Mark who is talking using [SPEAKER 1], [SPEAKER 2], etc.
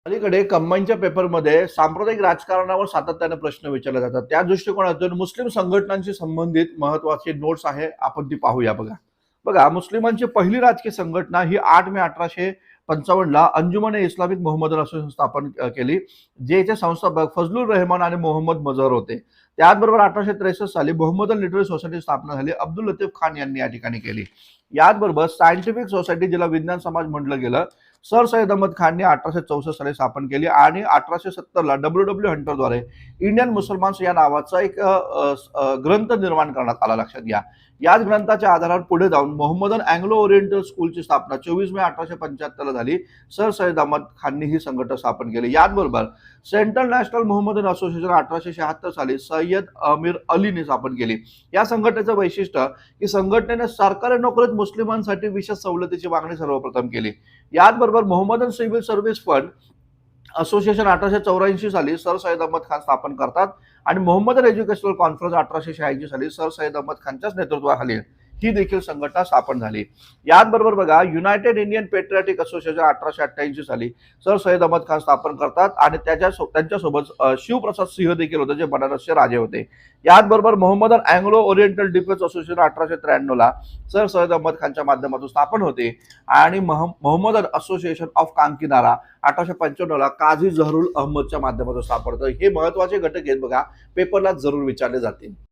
[SPEAKER 1] अलीकडे कंबाईनच्या पेपरमध्ये सांप्रदायिक राजकारणावर सातत्याने प्रश्न विचारले जातात. त्या दृष्टिकोनातून मुस्लिम संघटनांशी संबंधित महत्वाची नोट्स आहे, आपण ती पाहूया. बघा बघा मुस्लिमांची पहिली राजकीय संघटना ही 8 मे 1855 ला अंजुमन ए इस्लामिक मोहम्मदन असोसिएशन स्थापन केली, जेचे संस्थापक फजलुर रहमान आणि मोहम्मद मजहर होते. त्याचबरोबर 1863 साली मोहम्मदन लिटररी सोसायटी स्थापना झाली, अब्दुल लतीफ खान यांनी या ठिकाणी केली. याचबरोबर सायंटिफिक सोसायटी, जिला विज्ञान समाज म्हटलं गेलं, सर सय्यद अहमद खानने 1864 साली स्थापन केली आणि 1870 ला डब्ल्यू हंटरद्वारे इंडियन मुसलमान्स या नावाचा एक ग्रंथ निर्माण करण्यात आला. लक्षात घ्या. याच ग्रंथाच्या आधारावर पुढे जाऊन मोहम्मदन अँग्लो ओरिएंटल स्कूलची स्थापना 24 मे 1875 ला झाली. सर सय्यद अहमद खाननी ही संघटना स्थापन केली. याचबरोबर सेंट्रल नॅशनल मोहम्मदन असोसिएशन 1876 साली सय्यद अमीर अलीने स्थापन केली. या संघटनेचं वैशिष्ट्य की संघटनेने सरकारी नोकरीत मुस्लिमांसाठी विशेष सवलतीची मागणी सर्वप्रथम केली. याचबरोबर Mohammedan civil service fund association 1884 साली सर सय्यद अहमद खान स्थापन करतात आणि मोहम्मदन एज्युकेशनल कॉन्फरन्स 1886 साली सर सय्यद अहमद खानच्याच नेतृत्वाखाली ही देखील संघटना स्थापन झाली. याचबरोबर बघा युनायटेड इंडियन पेट्रियाटिक असोसिएशन 1888 साली सर सय्यद अहमद खान स्थापन करतात आणि त्यांच्यासोबत शिवप्रसाद सिंह देखील होते, जे बनारसचे राजे होते. याचबरोबर Mohammedan Anglo oriental defence association 1893 ला सर सय्यद अहमद खानच्या माध्यमातून स्थापन होते आणि मोहम्मदन असोसिएशन ऑफ कांकीनारा 1895 ला काझी जहरुल अहमदच्या माध्यमातून स्थापन होतं. हे महत्वाचे घटक आहेत बघा, पेपरला जरूर विचारले जातील.